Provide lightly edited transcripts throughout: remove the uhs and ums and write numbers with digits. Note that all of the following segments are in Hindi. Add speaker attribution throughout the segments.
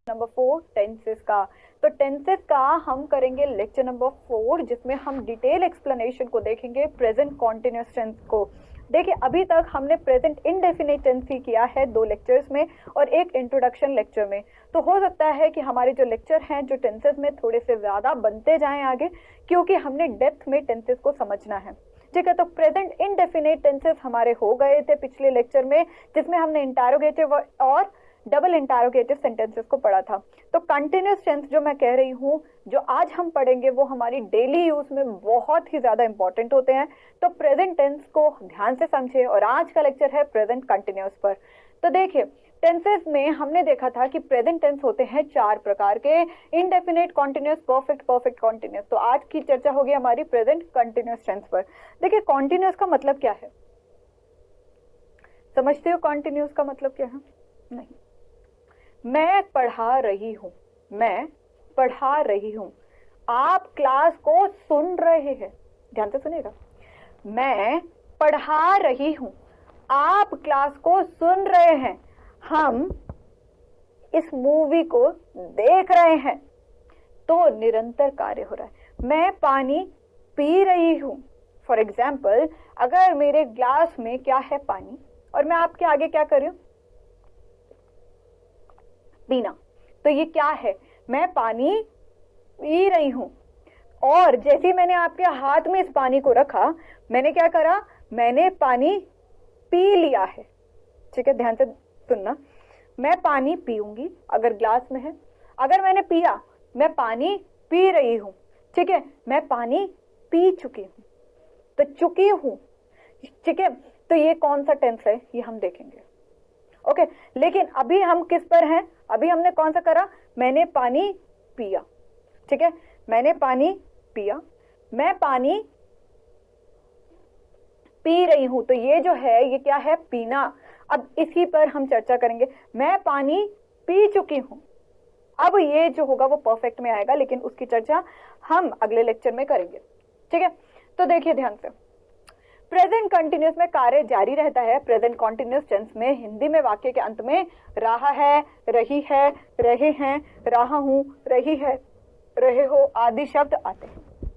Speaker 1: नंबर 4 टेंसेस का। तो टेंसेस का हम करेंगे लेक्चर नंबर 4, जिसमें हम डिटेल एक्सप्लेनेशन को देखेंगे प्रेजेंट कॉन्टिन्यूअस टेंस को। देखिए अभी तक हमने प्रेजेंट इनडेफिनिट टेंस ही किया है 2 लेक्चर्स में और एक इंट्रोडक्शन लेक्चर में। तो हो सकता है कि हमारे जो लेक्चर हैं जो टेंसेस में थोड़े से ज्यादा बनते जाएं आगे, क्योंकि हमने डेप्थ में टेंसेस को समझना है। ठीक है, तो प्रेजेंट इनडेफिनिट टेंसेस हमारे हो गए थे पिछले लेक्चर में, जिसमें हमने इंटरोगेटिव और डबल इंटरोगेटिव सेंटेंसेस को पढ़ा था। तो कंटिन्यूअस टेंस जो मैं कह रही हूँ, जो आज हम पढ़ेंगे, वो हमारी डेली यूज में बहुत ही ज्यादा इंपॉर्टेंट होते हैं। तो प्रेजेंट टेंस को ध्यान से समझे, और आज का लेक्चर है प्रेजेंट कंटिन्यूअस पर। तो देखिए टेंसेस में हमने देखा था कि प्रेजेंट टेंस होते हैं 4 प्रकार के, indefinite, continuous, perfect, perfect continuous. तो आज की चर्चा होगी हमारी प्रेजेंट कंटिन्यूअस टेंस पर। देखिए कॉन्टिन्यूअस का मतलब क्या है, समझते हो कॉन्टिन्यूअस का मतलब क्या है? नहीं। मैं पढ़ा रही हूं, मैं पढ़ा रही हूं, आप क्लास को सुन रहे हैं, ध्यान से सुनिएगा। मैं पढ़ा रही हूं, आप क्लास को सुन रहे हैं, हम इस मूवी को देख रहे हैं। तो निरंतर कार्य हो रहा है। मैं पानी पी रही हूं, फॉर एग्जाम्पल अगर मेरे ग्लास में क्या है, पानी, और मैं आपके आगे क्या कर रही हूं, पीना, तो ये क्या है, मैं पानी पी रही हूं। और जैसे ही मैंने आपके हाथ में इस पानी को रखा, मैंने क्या करा, मैंने पानी पी लिया है। ठीक है, ध्यान से सुनना। मैं पानी पीऊंगी अगर ग्लास में है, अगर मैंने पिया, मैं पानी पी रही हूं। ठीक है, मैं पानी पी चुकी हूं, तो चुकी हूं। ठीक है, तो ये कौन सा टेंस है ये हम देखेंगे। ओके, लेकिन अभी हम किस पर हैं, अभी हमने कौन सा करा, मैंने पानी पिया। ठीक है, मैंने पानी पिया, मैं पानी पी रही हूं, तो ये जो है ये क्या है, पीना। अब इसी पर हम चर्चा करेंगे। मैं पानी पी चुकी हूं, अब ये जो होगा वो परफेक्ट में आएगा, लेकिन उसकी चर्चा हम अगले लेक्चर में करेंगे। ठीक है, तो देखिए ध्यान से, प्रेजेंट कंटिन्यूअस में कार्य जारी रहता है। प्रेजेंट कॉन्टिन्यूअस टेंस में हिंदी में वाक्य के अंत में रहा है, रही है, रहे हैं, रहा हूं, रही है, रहे हो आदि शब्द आते हैं।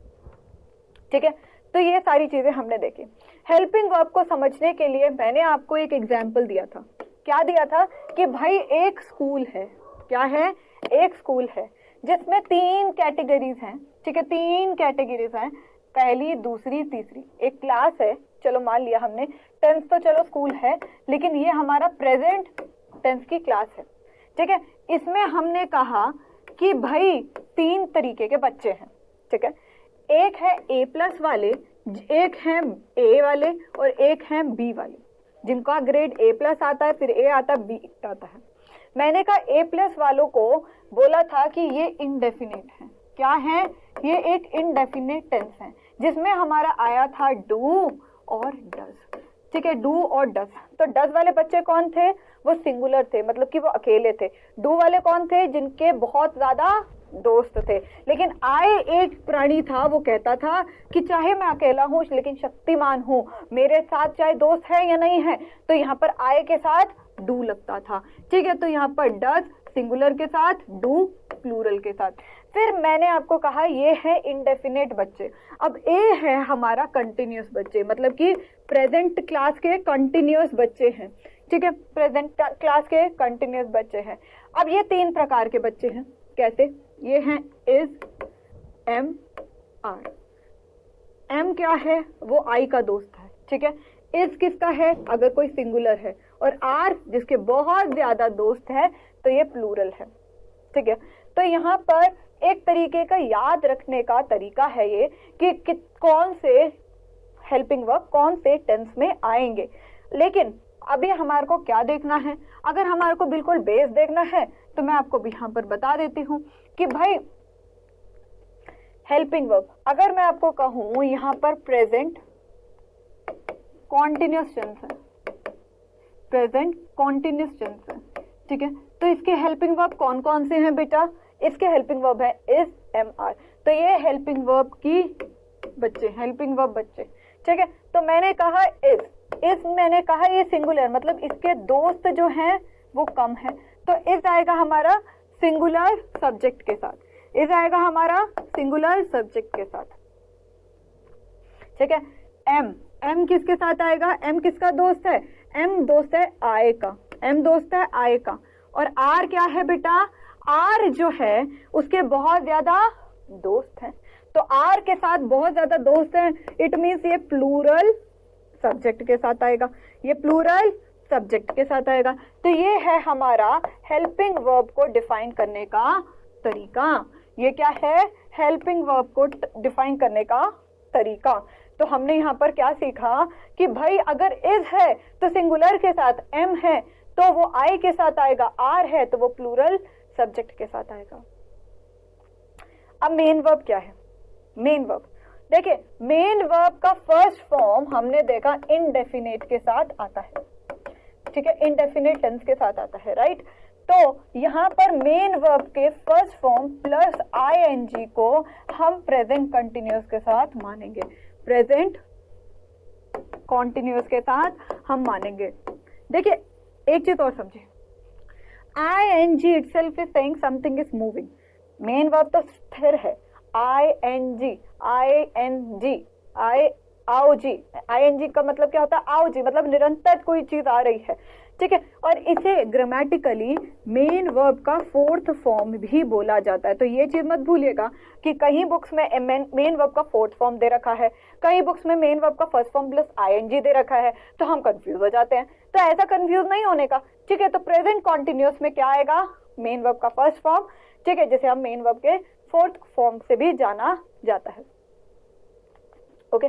Speaker 1: ठीक है, तो ये सारी चीजें हमने देखी। हेल्पिंग वर्ब को समझने के लिए मैंने आपको एक एग्जाम्पल दिया था। क्या दिया था कि भाई एक स्कूल है, क्या है, एक स्कूल है जिसमें 3 कैटेगरीज हैं। ठीक है, 3 कैटेगरीज हैं, पहली, दूसरी, तीसरी। एक क्लास है, चलो मान लिया हमने, टेंस तो चलो स्कूल है, लेकिन ये हमारा प्रेजेंट टेंस की क्लास है। ठीक है, इसमें हमने कहा कि भाई 3 तरीके के बच्चे हैं। ठीक है, एक है A+ वाले, एक है A वाले, और एक है B वाले, जिनका ग्रेड A+ आता है, फिर A आता है, B आता है। मैंने कहा A+ वालों को बोला था कि ये इंडेफिनिट है। क्या है, ये एक इंडेफिनिट टेंस है, जिसमें हमारा आया था डू और डज। ठीक है, डू और डज। तो डज वाले बच्चे कौन थे, वो सिंगुलर थे, मतलब कि वो अकेले थे। डू वाले कौन थे, जिनके बहुत ज्यादा दोस्त थे। लेकिन आए एक प्राणी था, वो कहता था कि चाहे मैं अकेला हूं लेकिन शक्तिमान हूं, मेरे साथ चाहे दोस्त है या नहीं है। तो यहाँ पर आए के साथ डू लगता था। ठीक है, तो यहाँ पर डज सिंगुलर के साथ, डू प्लूरल के साथ। फिर मैंने आपको कहा ये है इंडेफिनेट बच्चे। अब ए है हमारा कंटिन्यूअस बच्चे, मतलब कि प्रेजेंट क्लास के कंटिन्यूअस बच्चे हैं। ठीक है, प्रेजेंट क्लास के कंटिन्यूअस बच्चे हैं। अब ये 3 प्रकार के बच्चे हैं। कैसे, ये हैं इज, एम, आर। एम क्या है, वो आई का दोस्त है। ठीक है, इज किसका है, अगर कोई सिंगुलर है, और आर जिसके बहुत ज्यादा दोस्त है, तो ये प्लूरल है। ठीक है, तो यहाँ पर एक तरीके का याद रखने का तरीका है ये कि कौन से हेल्पिंग वर्ब कौन से टेंस में आएंगे। लेकिन अभी हमारे को क्या देखना है, अगर हमारे को बिल्कुल बेस देखना है तो मैं आपको भी यहाँ पर बता देती हूँ कि भाई हेल्पिंग वर्ब, अगर मैं आपको कहूँ यहाँ पर प्रेजेंट कॉन्टिन्यूअस टेंस है, प्रेजेंट कॉन्टिन्यूअस टेंस है। ठीक है, तो इसके हेल्पिंग वर्ब कौन कौन से हैं बेटा, इसके हेल्पिंग वर्ब है इज, एम, आर। तो ये हेल्पिंग वर्ब की बच्चे, हेल्पिंग वर्ब बच्चे। ठीक है, तो मैंने कहा इज मैंने कहा ये सिंगुलर, मतलब इसके दोस्त जो हैं वो कम है, तो इज आएगा हमारा सिंगुलर सब्जेक्ट के साथ, इज आएगा हमारा सिंगुलर सब्जेक्ट के साथ, ठीक है। एम किसके साथ आएगा, एम किसका दोस्त है, एम दोस्त है आय का, एम दोस्त है आय का। और आर क्या है बेटा, आर जो है उसके बहुत ज्यादा दोस्त हैं, तो आर के साथ बहुत ज्यादा दोस्त हैं, इट मीन्स ये प्लूरल सब्जेक्ट के साथ आएगा, ये प्लूरल सब्जेक्ट के साथ आएगा। तो ये है हमारा हेल्पिंग वर्ब को डिफाइन करने का तरीका। ये क्या है, हेल्पिंग वर्ब को डिफाइन करने का तरीका। तो हमने यहाँ पर क्या सीखा कि भाई अगर इज है तो सिंगुलर के साथ, एम है तो वो आई के साथ आएगा, आर है तो वो प्लूरल सब्जेक्ट के साथ आएगा। अब मेन वर्ब क्या है, मेन वर्ब देखिए, मेन वर्ब का फर्स्ट फॉर्म हमने देखा इनडेफिनेट के साथ आता है, ठीक है, इनडेफिनेट टेंस के साथ आता है, राइट। तो यहाँ पर मेन वर्ब के फर्स्ट फॉर्म प्लस आईएनजी को हम प्रेजेंट कंटिन्यूअस के साथ मानेंगे, प्रेजेंट कॉन्टिन्यूअस के साथ हम मानेंगे। देखिए एक चीज और समझिए, ING itself is saying something is moving, main verb तो स्थिर है, आईएनजी आओ जी, आईएनजी का मतलब क्या होता है, आओ जी, मतलब निरंतर कोई चीज आ रही है, ठीक है। और इसे ग्रामेटिकली मेन वर्ब का फोर्थ फॉर्म भी बोला जाता है। तो ये चीज मत भूलिएगा कि कहीं बुक्स में मेन वर्ब का फोर्थ फॉर्म दे रखा है, कहीं बुक्स में मेन वर्ब का फर्स्ट फॉर्म प्लस आईएनजी दे रखा है, तो हम कंफ्यूज हो जाते हैं। तो ऐसा कंफ्यूज नहीं होने का, ठीक है। तो प्रेजेंट कॉन्टिन्यूअस में क्या आएगा, मेन वर्ब का फर्स्ट फॉर्म, ठीक है, जिसे हम मेन वर्ब के फोर्थ फॉर्म से भी जाना जाता है, ओके।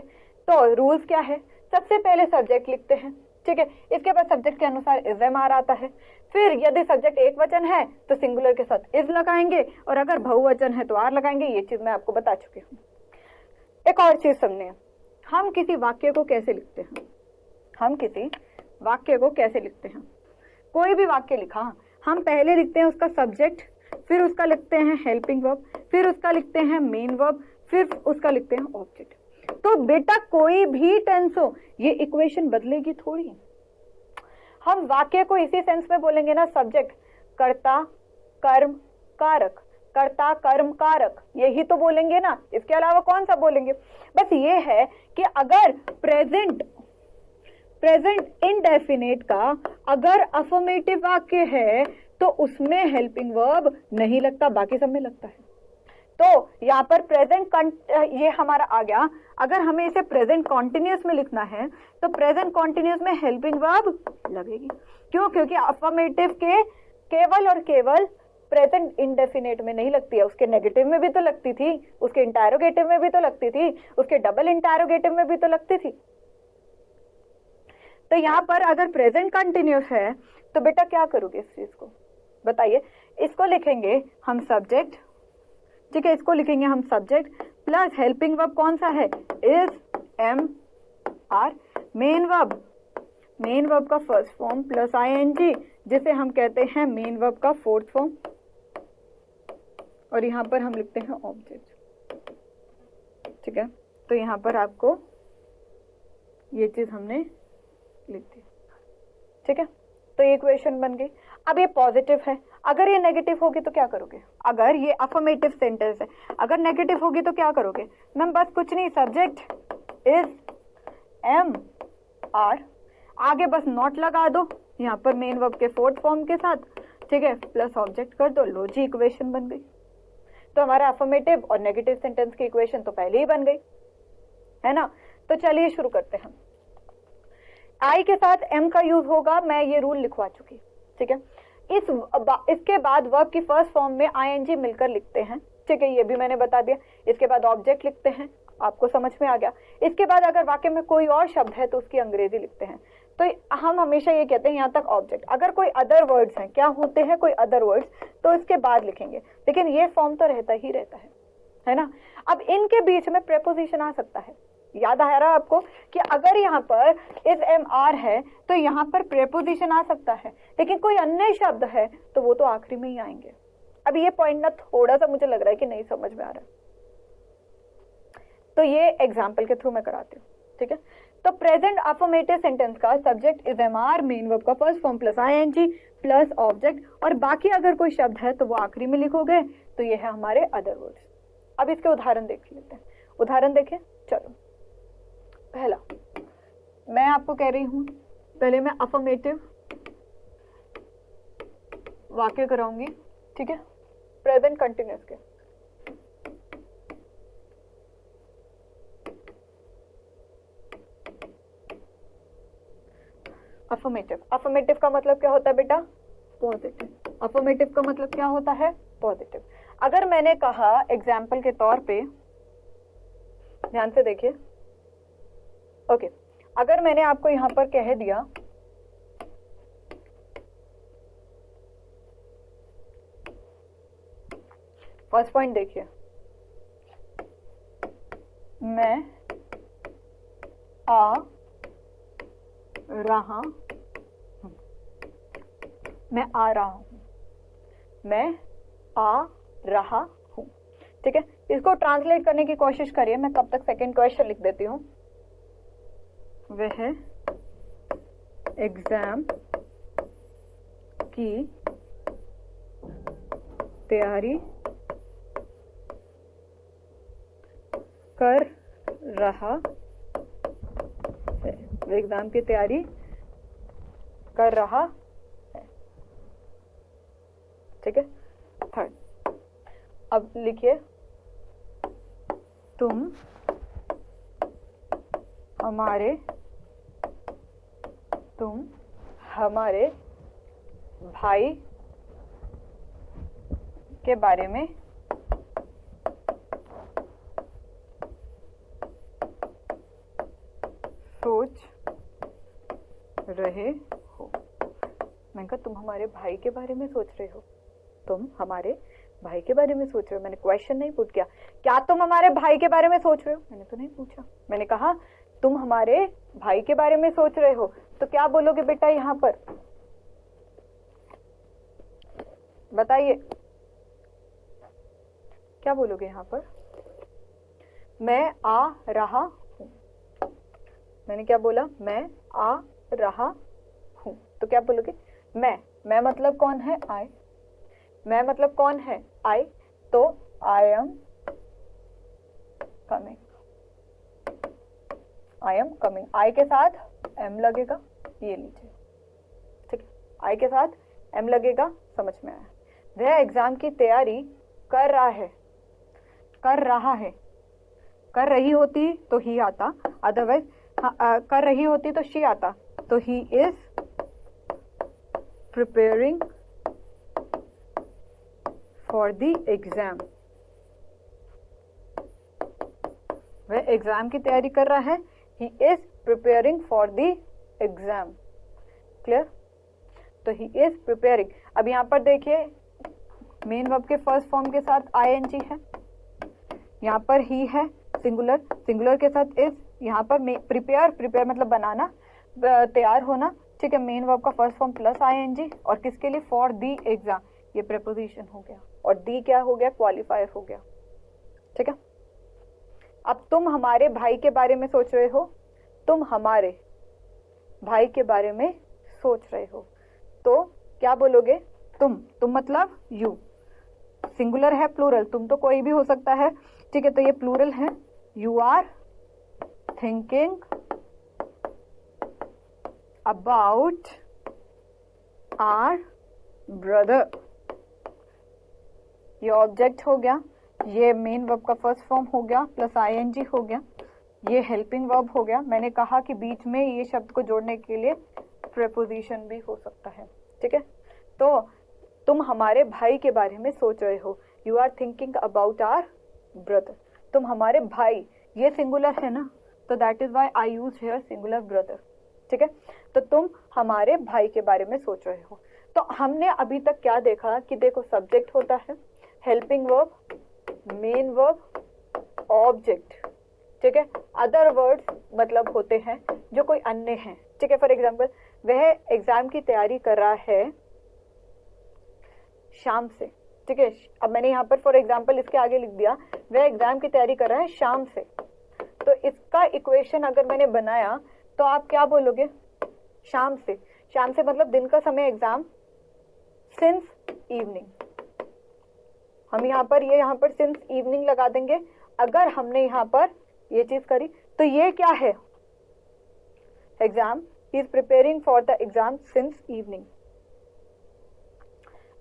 Speaker 1: तो रूल्स क्या है, सबसे पहले सब्जेक्ट लिखते हैं, ठीक है, इसके बाद सब्जेक्ट के अनुसार इज एम आर आता है, फिर यदि सब्जेक्ट एक वचन है तो सिंगुलर के साथ इज लगाएंगे, और अगर बहुवचन है तो आर लगाएंगे। ये चीज मैं आपको बता चुकी हूँ। एक और चीज समझिए, हम किसी वाक्य को कैसे लिखते हैं, हम किसी वाक्य को कैसे लिखते हैं, कोई भी वाक्य लिखा हम पहले लिखते हैं उसका सब्जेक्ट, फिर उसका लिखते हैं हेल्पिंग वर्ब, फिर उसका लिखते हैं मेन वर्ब, फिर उसका लिखते हैं ऑब्जेक्ट। तो बेटा कोई भी टेंस हो, ये इक्वेशन बदलेगी थोड़ी। हम वाक्य को इसी सेंस में बोलेंगे ना, सब्जेक्ट कर्ता कर्म कारक, कर्ता कर्म कारक, यही तो बोलेंगे ना, इसके अलावा कौन सा बोलेंगे। बस ये है कि अगर प्रेजेंट इनडेफिनेट का अगर अफर्मेटिव वाक्य है तो उसमें हेल्पिंग वर्ब नहीं लगता, बाकी सब में लगता है। तो यहाँ पर प्रेजेंट ये हमारा आ गया। अगर हमें इसे प्रेजेंट कॉन्टिन्यूअस में लिखना है तो प्रेजेंट कॉन्टिन्यूअस में हेल्पिंग वर्ब लगेगी। क्यों, क्योंकि अफर्मेटिव के केवल और केवल प्रेजेंट इंडेफिनेट में नहीं लगती है, उसके नेगेटिव में भी तो लगती थी, उसके इंटरोगेटिव में भी तो लगती थी, उसके डबल इंटरोगेटिव में भी तो लगती थी। तो यहाँ पर अगर प्रेजेंट कंटिन्यूअस है तो बेटा क्या करोगे इस चीज को बताइए। इसको लिखेंगे हम सब्जेक्ट, ठीक है, इसको लिखेंगे हम सब्जेक्ट प्लस हेल्पिंग वर्ब कौन सा है, is am are, main verb का फर्स्ट फॉर्म प्लस आईएनजी जिसे हम कहते हैं मेन वर्ब का फोर्थ फॉर्म, और यहाँ पर हम लिखते हैं ऑब्जेक्ट, ठीक है। तो यहाँ पर आपको ये चीज हमने लिख दी, ठीक है। तो ये इक्वेशन बन गई। अब ये पॉजिटिव है, अगर ये नेगेटिव होगी तो क्या करोगे, अगर ये अफर्मेटिव सेंटेंस है, अगर नेगेटिव होगी तो क्या करोगे मैम, बस कुछ नहीं, सब्जेक्ट इज एम आर, आगे बस नॉट लगा दो यहाँ पर मेन वर्ब के फोर्थ फॉर्म के साथ, ठीक है, प्लस ऑब्जेक्ट कर दो, लो जी इक्वेशन बन गई। तो हमारा अफर्मेटिव और नेगेटिव सेंटेंस की इक्वेशन तो पहले ही बन गई है ना। तो चलिए शुरू करते हैं। आई के साथ एम का यूज होगा, मैं ये रूल लिखवा चुकी, ठीक है। इसके बाद वर्ब की फर्स्ट फॉर्म में आईएनजी मिलकर लिखते हैं, ठीक है, ये भी मैंने बता दिया। इसके बाद ऑब्जेक्ट लिखते हैं, आपको समझ में आ गया। इसके बाद अगर वाक्य में कोई और शब्द है तो उसकी अंग्रेजी लिखते हैं। तो हम हमेशा ये कहते हैं यहाँ तक ऑब्जेक्ट, अगर कोई अदर वर्ड्स हैं, क्या होते हैं कोई अदर वर्ड्स, तो इसके बाद लिखेंगे, लेकिन ये फॉर्म तो रहता ही रहता है ना। अब इनके बीच में प्रेपोजिशन आ सकता है, याद आ रहा है आपको कि अगर यहाँ पर इज एम आर है तो यहाँ पर प्रेपोजिशन आ सकता है, लेकिन कोई अन्य शब्द है तो वो तो आखिरी में ही आएंगे। अब ये पॉइंट ना थोड़ा सा मुझे लग रहा है कि नहीं समझ में आ रहा है, तो ये एग्जाम्पल के थ्रू मैं कराती हूँ, ठीक है। तो प्रेजेंट अफर्मेटिव सेंटेंस का subject is am are, main verb का first form plus ING plus object, और बाकी अगर कोई शब्द है तो वो आखिरी में लिखोगे, तो ये है हमारे अदर वर्ड्स। अब इसके उदाहरण देख लेते हैं। उदाहरण देखें, चलो। पहला, मैं आपको कह रही हूं, पहले मैं अफर्मेटिव वाक्य कराऊंगी, ठीक है, प्रेजेंट कंटिन्यूअस के। अफर्मेटिव, अफर्मेटिव का मतलब क्या होता है बेटा? पॉजिटिव। अफर्मेटिव का मतलब क्या होता है? पॉजिटिव। अगर मैंने कहा एग्जाम्पल के तौर पे, ध्यान से देखिए, ओके, अगर मैंने आपको यहां पर कह दिया फर्स्ट पॉइंट देखिए, मैं आ रहा हूं, मैं आ रहा हूं, मैं आ रहा हूं, ठीक है। इसको ट्रांसलेट करने की कोशिश करिए, मैं तब तक सेकंड क्वेश्चन लिख देती हूं। वह एग्जाम की तैयारी कर रहा है, वह एग्जाम की तैयारी कर रहा है, ठीक है। थर्ड, अब लिखिए, तुम हमारे भाई के बारे में सोच रहे हो। मैंने कहा तुम हमारे भाई के बारे में सोच रहे हो, तुम हमारे भाई के बारे में सोच रहे हो। मैंने क्वेश्चन नहीं पुट किया, क्या तुम हमारे भाई के बारे में सोच रहे हो, मैंने तो नहीं पूछा। मैंने कहा तुम हमारे भाई के बारे में सोच रहे हो, तो क्या बोलोगे बेटा यहां पर? बताइए क्या बोलोगे यहां पर? मैं आ रहा हूं, मैंने क्या बोला? मैं आ रहा हूं, तो क्या बोलोगे? मैं मतलब कौन है? आई। मैं मतलब कौन है? आई, तो I am coming, I am coming. I के साथ एम लगेगा, ये लीजिए, ठीक है, आई के साथ एम लगेगा, समझ में आया। वह एग्जाम की तैयारी कर रहा है, कर रहा है, कर रही होती तो ही आता, अदरवाइज कर रही होती तो शी आता, तो he is preparing for the exam. वह एग्जाम की तैयारी कर रहा है, he is preparing for the exam. Clear? तो ही इज प्रिपेयरिंग। अब यहां पर देखिए, मेन वर्ब के फर्स्ट फॉर्म के साथ आईएनजी है, यहां पर ही है सिंगुलर, सिंगुलर के साथ इज, यहां पर प्रिपेयर, प्रिपेयर मतलब बनाना, तैयार होना, ठीक है। मेन वर्ब का फर्स्ट फॉर्म प्लस आईएनजी, और किसके लिए? फॉर दी एग्जाम, ये प्रीपोजिशन हो गया, और दी क्या हो गया? क्वालिफायर हो गया, ठीक है। अब तुम हमारे भाई के बारे में सोच रहे हो, तुम हमारे भाई के बारे में सोच रहे हो, तो क्या बोलोगे? तुम मतलब यू, सिंगुलर है, प्लूरल, तुम तो कोई भी हो सकता है, ठीक है, तो ये प्लूरल है। You are thinking about our brother, ये ऑब्जेक्ट हो गया, ये मेन वर्ब का फर्स्ट फॉर्म हो गया, प्लस आईएनजी हो गया, ये हेल्पिंग वर्ब हो गया। मैंने कहा कि बीच में ये शब्द को जोड़ने के लिए प्रीपोजिशन भी हो सकता है, ठीक है। तो तुम हमारे भाई के बारे में सोच रहे हो, you are thinking about our brother. तुम हमारे भाई, ये सिंगुलर है ना, तो that is why I use here singular brother, ठीक है। तो तुम हमारे भाई के बारे में सोच रहे हो। तो हमने अभी तक क्या देखा कि देखो, सब्जेक्ट होता है, helping verb, main verb, object, ठीक है। अदर वर्ड्स मतलब होते हैं जो कोई अन्य हैं, ठीक है। फॉर एग्जाम्पल, वह एग्जाम की तैयारी कर रहा है शाम से, ठीक है। अब मैंने यहाँ पर फॉर एग्जाम्पल इसके आगे लिख दिया, वह एग्जाम की तैयारी कर रहा है शाम से। तो इसका इक्वेशन अगर मैंने बनाया तो आप क्या बोलोगे? शाम से, शाम से मतलब दिन का समय एग्जाम सिंस इवनिंग, हम यहाँ पर सिंस इवनिंग लगा देंगे। अगर हमने यहाँ पर ये चीज करी तो ये क्या है, exam, he is preparing for the exam since evening.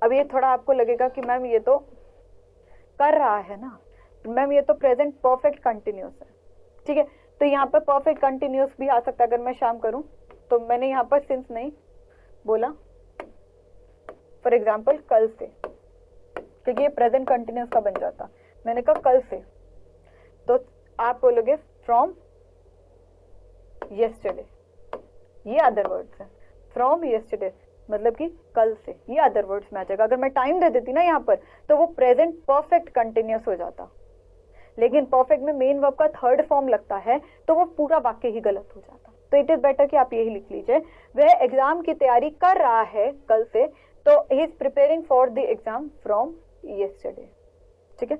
Speaker 1: अब ये थोड़ा आपको लगेगा कि मैम ये तो कर रहा है ना, मैम ये तो प्रेजेंट परफेक्ट कंटिन्यूस है, ठीक है। तो यहाँ पर परफेक्ट कंटिन्यूस भी आ सकता है। अगर मैं शाम करूं तो मैंने यहाँ पर सिंस नहीं बोला, फॉर एग्जाम्पल कल से, क्योंकि ये प्रेजेंट कंटिन्यूस का बन जाता, मैंने कहा कल से, तो आप बोलोगे फ्रॉम येस्टरडे, ये अदर वर्ड्स है। फ्रॉम येस्टरडे मतलब कि कल से, ये अदर वर्ड्स में आ जाएगा। अगर मैं टाइम दे देती ना यहाँ पर तो वो प्रेजेंट परफेक्ट कंटिन्यूस हो जाता, लेकिन परफेक्ट में मेन वर्ब का थर्ड फॉर्म लगता है तो वो पूरा वाक्य ही गलत हो जाता। तो इट इज बेटर कि आप यही लिख लीजिए, वह एग्जाम की तैयारी कर रहा है कल से, तो he is preparing for the exam from yesterday, ठीक है।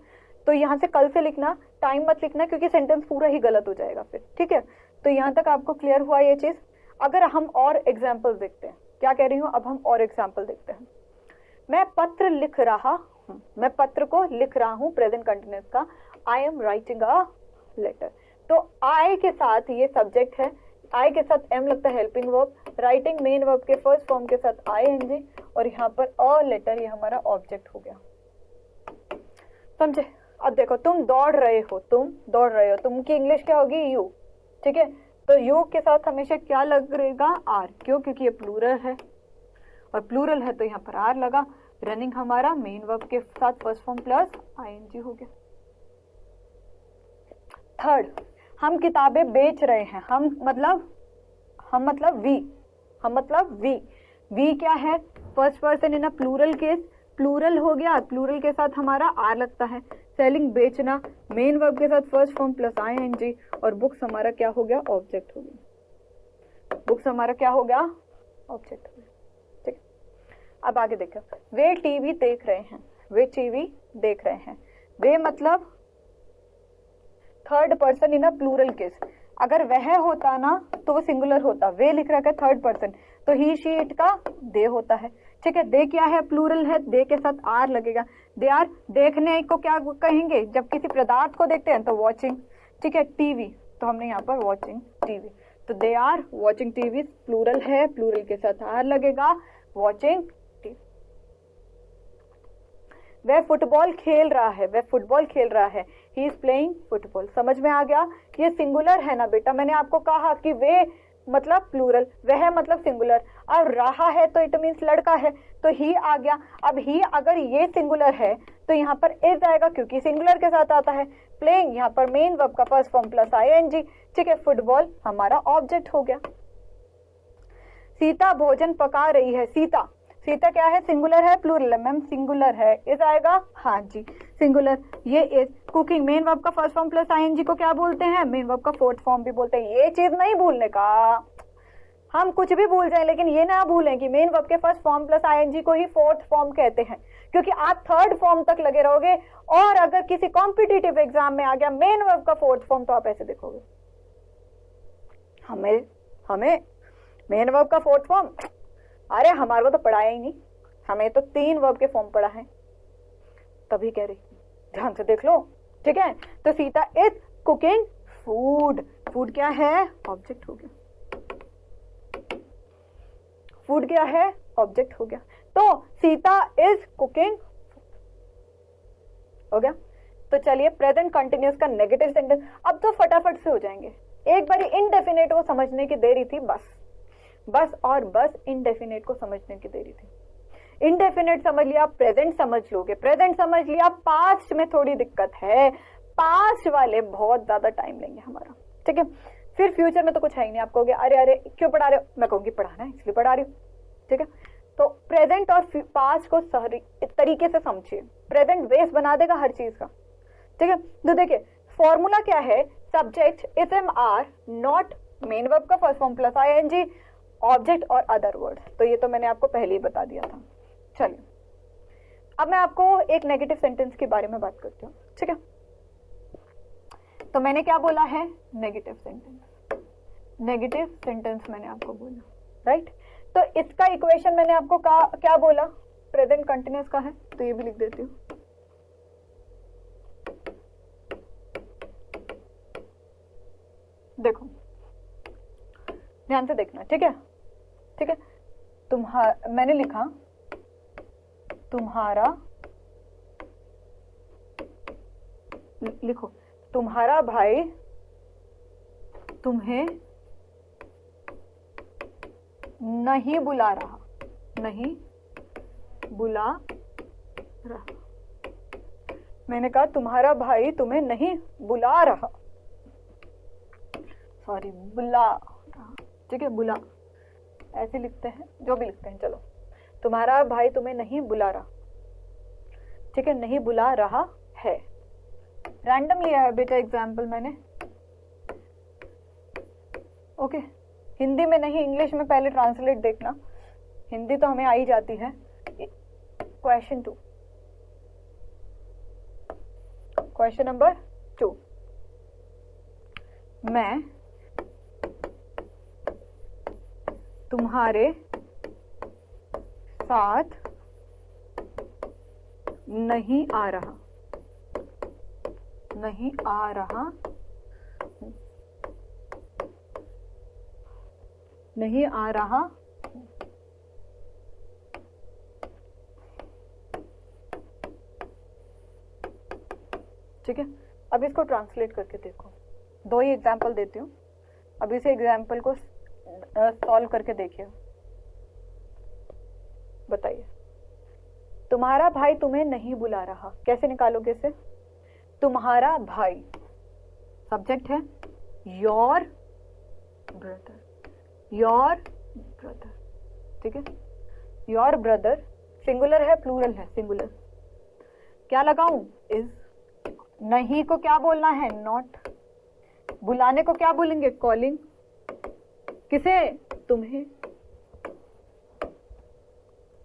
Speaker 1: तो यहाँ से कल से लिखना, टाइम मत लिखना, क्योंकि सेंटेंस पूरा ही गलत हो जाएगा फिर, ठीक है। तो यहाँ तक आपको क्लियर हुआ ये चीज। अगर हम और एग्जाम्पल देखते हैं, क्या कह रही हूँ, अब हम और एग्जाम्पल देखते हैं। मैं पत्र लिख रहा हूँ, मैं पत्र को लिख रहा हूँ, प्रेजेंट कंटिन्यूस का, I am writing a letter. तो आई के साथ ये सब्जेक्ट है, आई के साथ एम लगता है helping verb, writing main verb के फर्स्ट फॉर्म के साथ आई एन जी, और यहाँ पर अ लेटर, ये हमारा ऑब्जेक्ट हो गया, समझे। अब देखो, तुम दौड़ रहे हो, तुम दौड़ रहे हो, तुम की इंग्लिश क्या होगी, यू, ठीक है। तो यू के साथ हमेशा क्या लगेगा, आर, क्यों, क्योंकि ये प्लूरल है, और प्लूरल है तो यहाँ पर आर लगा। रनिंग हमारा मेन वर्ब के साथ फर्स्ट फॉर्म प्लस आईएनजी हो गया। थर्ड, हम किताबें बेच रहे हैं, हम मतलब वी क्या है, first person in a plural case, plural हो गया, प्लूरल के साथ हमारा आर लगता है। सेलिंग बेचना, मेन वर्ब के साथ फर्स्ट फॉर्म प्लस आईएनजी, और बुक्स हमारा क्या हो गया, ऑब्जेक्ट हो गया, बुक्स हमारा क्या हो गया, ऑब्जेक्ट हो गया, ठीक। अब आगे देखो, वे टीवी देख रहे हैं, वे टीवी देख रहे हैं, वे मतलब third person in a plural case. अगर वह होता ना तो वो सिंगुलर होता, वे लिख रखा है थर्ड पर्सन, तो ही शी इट का दे होता है, ठीक है। दे क्या है, प्लूरल है, दे के साथ आर लगेगा। दे आर देखने को क्या कहेंगे, जब किसी पदार्थ को देखते हैं तो वॉचिंग, ठीक है। टीवी, तो हमने यहाँ पर वॉचिंग टीवी, तो they are watching TV, plural है, प्लूरल के साथ आर लगेगा, वॉचिंग टीवी। वह फुटबॉल खेल रहा है, वह फुटबॉल खेल रहा है, ही इज प्लेइंग फुटबॉल। समझ में आ गया, ये सिंगुलर है ना बेटा, मैंने आपको कहा कि वे मतलब प्लूरल, वह मतलब सिंगुलर, अब रहा है तो इट मीन्स लड़का है, तो ही आ गया। अब ही अगर ये सिंगुलर है तो यहाँ पर इज आएगा, क्योंकि सिंगुलर के साथ आता है। प्लेइंग यहाँ पर मेन वर्ब का फर्स्ट फॉर्म प्लस आईएनजी, ठीक है। फुटबॉल हमारा ऑब्जेक्ट हो गया। सीता भोजन पका रही है, सीता, सीता क्या है, सिंगुलर है, प्लूरल है, मैम सिंगुलर है, इज आएगा, हाँ जी सिंगुलर, ये इज। कुकिंग, मेन वर्ब का फर्स्ट फॉर्म प्लस आईएनजी को क्या बोलते हैं, मेन वर्ब का फोर्थ फॉर्म भी बोलते हैं। ये चीज नहीं भूलने का, हम कुछ भी भूल जाए लेकिन ये ना भूलें कि मेन वर्ब के फर्स्ट फॉर्म प्लस आईएनजी को ही फोर्थ फॉर्म कहते हैं, क्योंकि आप थर्ड फॉर्म तक लगे रहोगे, और अगर किसी कॉम्पिटिटिव एग्जाम में आ गया मेन वर्ब का फोर्थ फॉर्म तो आप ऐसे देखोगे, हमें मेन वर्ब का फोर्थ फॉर्म, अरे हमारे को तो पढ़ाया ही नहीं, हमें तो 3 वर्ब के फॉर्म पढ़ा है, तभी कह रही, ध्यान से देख लो, ठीक है। तो Sita is cooking food, food क्या है, ऑब्जेक्ट हो गया, फूड क्या है, ऑब्जेक्ट हो गया। तो सीता इज कुकिंग हो गया। तो चलिए प्रेजेंट कंटिन्यूअस का नेगेटिव सेंटेंस अब तो फटाफट से हो जाएंगे, एक बार इनडेफिनेट को समझने की देरी थी, बस और बस इनडेफिनेट को समझने की देरी थी। इनडेफिनेट समझ लिया, प्रेजेंट समझ लोगे, प्रेजेंट समझ लिया, पास्ट में थोड़ी दिक्कत है, पास्ट वाले बहुत ज्यादा टाइम लेंगे हमारा, ठीक है। फिर फ्यूचर में तो कुछ है ही नहीं, आप कहोगे अरे क्यों पढ़ा रहे हो, मैं कहूंगी पढ़ाना है इसलिए पढ़ा रही हूँ, ठीक है। तो प्रेजेंट और पास्ट को सही तरीके से समझिए, प्रेजेंट बेस बना देगा हर चीज का, ठीक है। तो देखिए फॉर्मूला क्या है, subject if am are not main verb का first form plus ING, object और अदर वर्ड्स, तो ये तो मैंने आपको पहले ही बता दिया था। चलिए अब मैं आपको एक नेगेटिव सेंटेंस के बारे में बात करती हूँ, ठीक है। तो मैंने क्या बोला है, नेगेटिव सेंटेंस, नेगेटिव सेंटेंस मैंने आपको बोला, राइट। तो इसका इक्वेशन मैंने आपको क्या बोला, प्रेजेंट कंटिन्यूस का है तो ये भी लिख देती हूँ। देखो ध्यान से देखना, ठीक है, ठीक है। मैंने लिखा तुम्हारा, लिखो तुम्हारा भाई तुम्हें नहीं बुला रहा, नहीं बुला रहा। मैंने कहा तुम्हारा भाई तुम्हें नहीं बुला रहा, सॉरी बुला रहा, ठीक है, बुला ऐसे लिखते हैं, जो भी लिखते हैं, चलो। तुम्हारा भाई तुम्हें नहीं बुला रहा, ठीक है, नहीं बुला रहा है। रैंडम लिया है बेटा एग्जाम्पल मैंने, ओके। हिंदी में नहीं, इंग्लिश में पहले ट्रांसलेट देखना, हिंदी तो हमें आ ही जाती है। क्वेश्चन 2, क्वेश्चन नंबर 2, मैं तुम्हारे साथ नहीं आ रहा, नहीं आ रहा, नहीं आ रहा, ठीक है। अब इसको ट्रांसलेट करके देखो, 2 ही एग्जाम्पल देती हूँ, अब इसे एग्जाम्पल को सॉल्व करके देखिए, बताइए। तुम्हारा भाई तुम्हें नहीं बुला रहा, कैसे निकालोगे इसे? तुम्हारा भाई, सब्जेक्ट है योर ब्रदर, योर ब्रदर, ठीक है। योर ब्रदर सिंगुलर है प्लूरल है? सिंगुलर। क्या लगाऊं? इज। नहीं को क्या बोलना है? नॉट। बुलाने को क्या बोलेंगे? कॉलिंग। किसे? तुम्हें।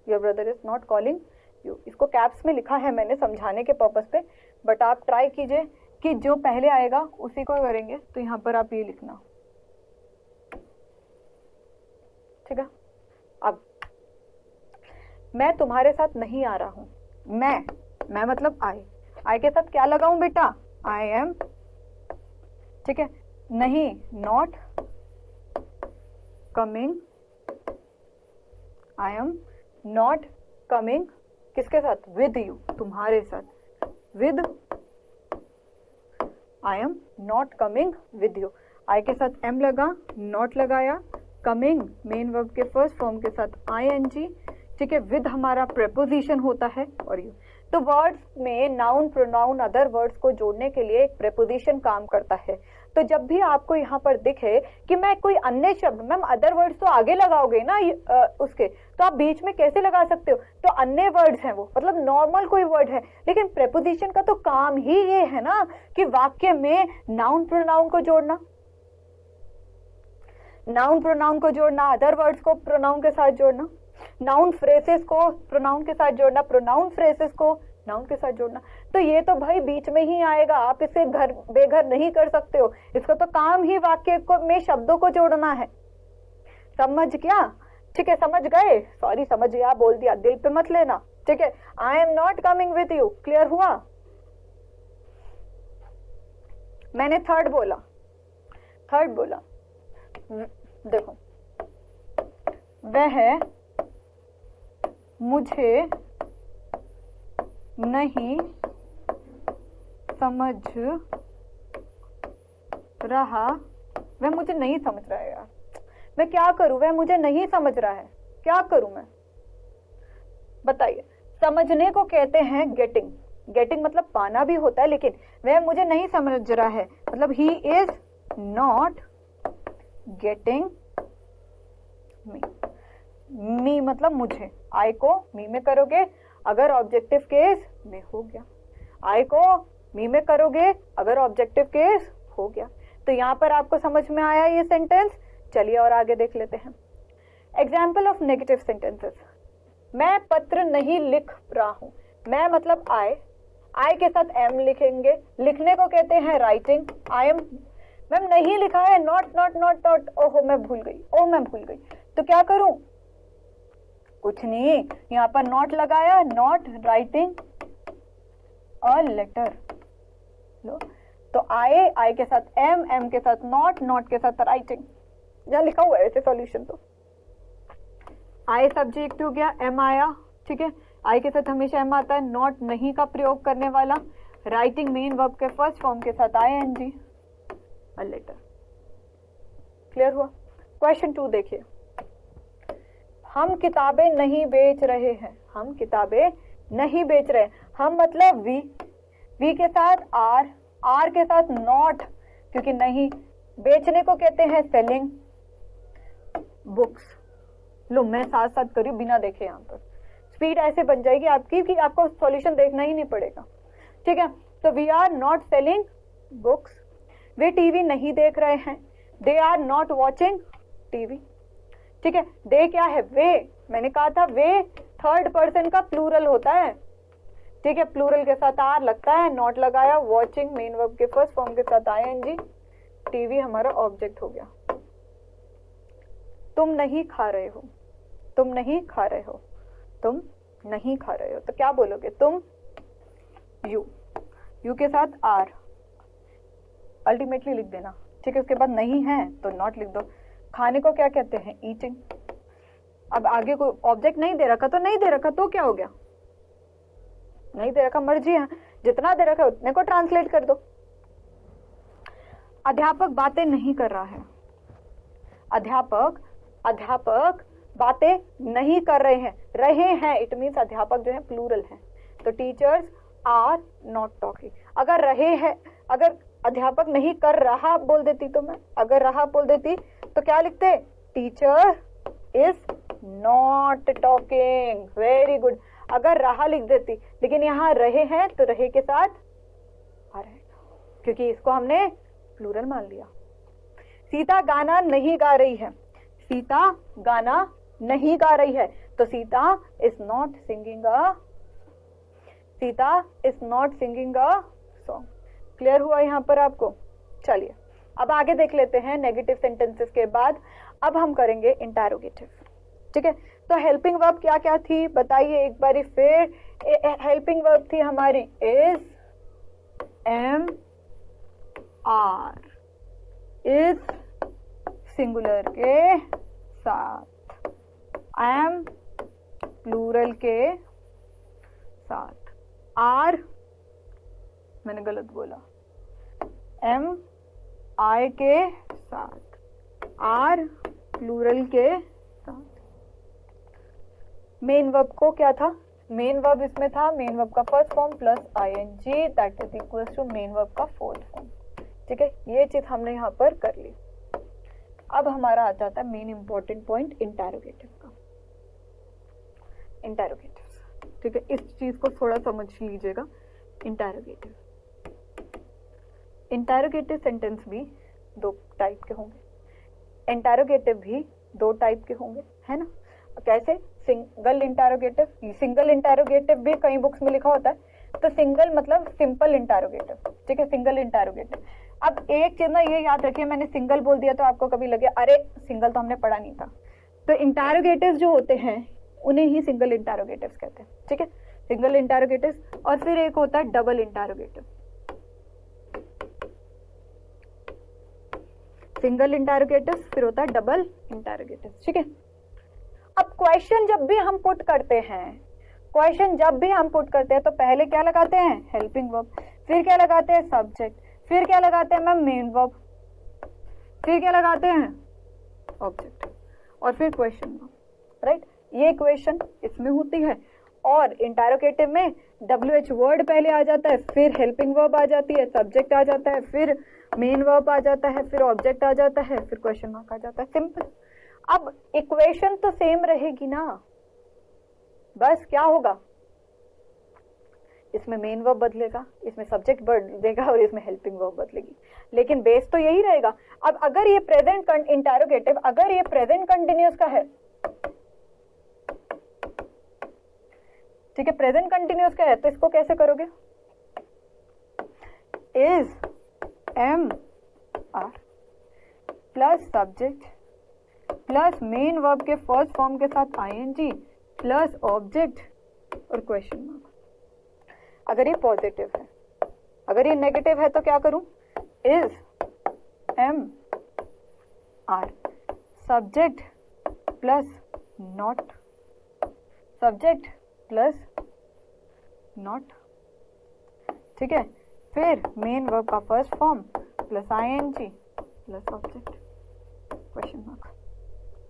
Speaker 1: Your brother is not calling you. इसको कैप्स में लिखा है मैंने समझाने के पर्पस पे, बट आप ट्राई कीजिए कि जो पहले आएगा उसी को करेंगे, तो यहां पर आप ये लिखना, ठीक है। अब मैं तुम्हारे साथ नहीं आ रहा हूं, मैं मतलब आई के साथ क्या लगाऊं बेटा? आई एम, ठीक है। नहीं, not coming, I am not coming, किसके साथ? विद यू, तुम्हारे साथ, with, I am not coming with you. I के साथ एम लगा, नॉट लगाया, कमिंग मेन वर्ब के फर्स्ट फॉर्म के साथ आईएनजी, ठीक है। विद हमारा प्रेपोजिशन होता है, और यू। तो वर्ड्स में नाउन, प्रोनाउन, अदर वर्ड्स को जोड़ने के लिए एक प्रेपोजिशन काम करता है। तो जब भी आपको यहाँ पर दिखे कि मैं कोई अन्य शब्द, मैम अदर वर्ड्स तो आगे लगाओगे ना उसके, तो आप बीच में कैसे लगा सकते हो? तो अन्य वर्ड्स हैं वो, मतलब नॉर्मल कोई वर्ड है, लेकिन प्रेपोजिशन का तो काम ही ये है ना कि वाक्य में नाउन प्रोनाउन को जोड़ना, नाउन प्रोनाउन को जोड़ना, अदर वर्ड्स को प्रोनाउन के साथ जोड़ना, नाउन फ्रेसेस को प्रोनाउन के साथ जोड़ना, प्रोनाउन फ्रेसेस को नाउन के साथ जोड़ना। तो ये तो भाई बीच में ही आएगा, आप इसे घर बेघर नहीं कर सकते हो। इसको तो काम ही वाक्य को में शब्दों को जोड़ना है। समझ गया? ठीक है, समझ गए? सॉरी, समझ गया बोल दिया, दिल पे मत लेना, ठीक है। आई am not coming with you, clear हुआ? मैंने थर्ड बोला, देखो, वह मुझे नहीं समझ रहा, वह मुझे नहीं समझ रहा है। यार मैं क्या करूं? वह मुझे नहीं समझ रहा है, क्या करूं मैं? बताइए। समझने को कहते हैं गेटिंग, गेटिंग मतलब पाना भी होता है, लेकिन वह मुझे नहीं समझ रहा है मतलब he is not getting me. Me मतलब मुझे, आई को मी में करोगे अगर ऑब्जेक्टिव केस में हो गया, आई को मी में करोगे अगर ऑब्जेक्टिव केस हो गया। तो यहां पर आपको समझ में आया ये सेंटेंस? चलिए और आगे देख लेते हैं। Example of negative sentences. मैं पत्र नहीं लिख रहा हूं, मैं मतलब आई के साथ एम लिखेंगे, लिखने को कहते हैं राइटिंग। आई एम, मैम नहीं लिखा है, नॉट, ओहो मैं भूल गई, तो क्या करूं? कुछ नहीं, यहाँ पर नॉट लगाया, नॉट राइटिंग अ लेटर। लो तो आई के साथ एम के साथ नॉट के साथ राइटिंग, यहाँ लिखा हुआ है ऐसे सॉल्यूशन। तो आई सब्जेक्ट हो गया, एम आया, ठीक है, आई के साथ हमेशा एम आता है, नॉट नहीं का प्रयोग करने वाला, राइटिंग मेन वर्ब के फर्स्ट फॉर्म के साथ ING अ लेटर। क्लियर हुआ? क्वेश्चन 2 देखिए, हम किताबें नहीं बेच रहे हैं, हम किताबें नहीं बेच रहे, हम मतलब वी के साथ आर के साथ नॉट, क्योंकि नहीं, बेचने को कहते हैं सेलिंग बुक्स। लो मैं साथ साथ करी बिना देखे, यहाँ पर स्पीड ऐसे बन जाएगी आपकी कि आपको सॉल्यूशन देखना ही नहीं पड़ेगा, ठीक है। तो we are not selling books, वे टीवी नहीं देख रहे हैं, they are not watching TV, ठीक है। दे क्या है? वे, मैंने कहा था वे थर्ड पर्सन का प्लूरल होता है, ठीक है, प्लूरल के साथ आर लगता है, नॉट लगाया, वॉचिंग मेन वर्ब के फर्स्ट फॉर्म के साथ ING, टीवी हमारा ऑब्जेक्ट हो गया। तुम नहीं खा रहे हो, तुम नहीं खा रहे हो, तुम नहीं खा रहे हो, तो क्या बोलोगे? तुम, यू के साथ आर अल्टीमेटली लिख देना, ठीक है। उसके बाद नहीं है तो नॉट लिख दो। खाने को क्या कहते हैं? ईटिंग। अब आगे कोई ऑब्जेक्ट नहीं दे रखा तो नहीं दे रखा, तो क्या हो गया? नहीं दे रखा, मर्जी है, जितना दे रखा उतने को ट्रांसलेट कर दो। अध्यापक बातें नहीं कर रहा है, अध्यापक बातें नहीं कर रहे हैं, इट मीन्स अध्यापक जो है प्लूरल है, तो टीचर्स आर नॉट टॉकिंग। अगर रहे हैं, अगर अध्यापक नहीं कर रहा बोल देती तो मैं, अगर रहा बोल देती तो क्या लिखते? Teacher is not talking. Very good. अगर रहा लिख देती, लेकिन यहाँ रहे हैं तो रहे के साथ आ रहे, क्योंकि इसको हमने प्लूरल मान लिया। सीता गाना नहीं गा रही है, सीता गाना नहीं गा रही है, तो Sita is not singing a, Sita is not singing a song. Clear हुआ यहाँ पर आपको? चलिए अब आगे देख लेते हैं नेगेटिव सेंटेंसेस के बाद। अब हम करेंगे इंटरोगेटिव, ठीक है। तो हेल्पिंग वर्ब क्या क्या थी बताइए एक बारी फिर। हेल्पिंग वर्ब थी हमारी is, am, are, is singular के साथ, एम प्लूरल के साथ, आर मैंने गलत बोला, एम आई के साथ, आर प्लूरल के साथ। मेन वर्ब को क्या था? मेन वर्ब इसमें था, मेन वर्ब का first form plus ING that is equal to main verb का फोर्थ फॉर्म, ठीक है। ये चीज हमने यहाँ पर कर ली। अब हमारा आ जाता है मेन इंपॉर्टेंट पॉइंट इंटरोगेटिव का। इंटरोगेटिव, ठीक है, इस चीज को थोड़ा समझ लीजिएगा। इंटरोगेटिव, इंटरोगेटिव सेंटेंस भी दो टाइप के होंगे, इंटरोगेटिव भी दो टाइप के होंगे, है ना। कैसे? सिंगल इंटरोगेटिव, सिंगल इंटरोगेटिव भी कई बुक्स में लिखा होता है, तो सिंगल मतलब सिंपल इंटरोगेटिव, ठीक है, सिंगल इंटरोगेटिव। अब एक चीज ना ये याद रखिए, मैंने सिंगल बोल दिया तो आपको कभी लगे अरे सिंगल तो हमने पढ़ा नहीं था, तो इंटरोगेटिव जो होते हैं उन्हें ही सिंगल इंटरोगेटिव्स कहते हैं, ठीक है, सिंगल इंटरोगेटिव्स। और फिर एक होता है डबल इंटरोगेटिव, सिंगल इंटरोगेटिव फिर होता है डबल इंटरोगेटिव, ठीक है। अब क्वेश्चन जब भी हम पुट करते हैं, क्वेश्चन जब भी हम पुट करते हैं तो पहले क्या लगाते हैं? हेल्पिंग वर्ब, फिर क्या लगाते हैं? सब्जेक्ट, फिर क्या लगाते हैं मैम? मेन वर्ब, फिर क्या लगाते हैं? ऑब्जेक्ट, और फिर क्वेश्चन वर्ब, राइट। ये क्वेश्चन इसमें होती है, और इंटरोगेटिव में WH वर्ड पहले आ जाता है, फिर हेल्पिंग वर्ब आ जाती है, सब्जेक्ट आ जाता है, फिर मेन वर्ब आ जाता है, फिर ऑब्जेक्ट आ जाता है, फिर क्वेश्चन मार्क आ जाता है। सिंपल। अब इक्वेशन तो सेम रहेगी ना, बस क्या होगा? इसमें मेन वर्ब बदलेगा, इसमें सब्जेक्ट बदलेगा और इसमें हेल्पिंग वर्ब बदलेगी, लेकिन बेस तो यही रहेगा। अब अगर ये प्रेजेंट इंटरोगेटिव, अगर ये प्रेजेंट कंटिन्यूअस का है, ठीक है, प्रेजेंट कंटिन्यूअस का है, तो इसको कैसे करोगे? Is am are plus subject plus main verb के फर्स्ट फॉर्म के साथ ING प्लस ऑब्जेक्ट और क्वेश्चन मार्क। अगर ये पॉजिटिव है, अगर ये नेगेटिव है तो क्या करूं? Is am are subject plus not, subject plus not, ठीक है। फिर मेन वर्ब का first form plus ING plus object question mark,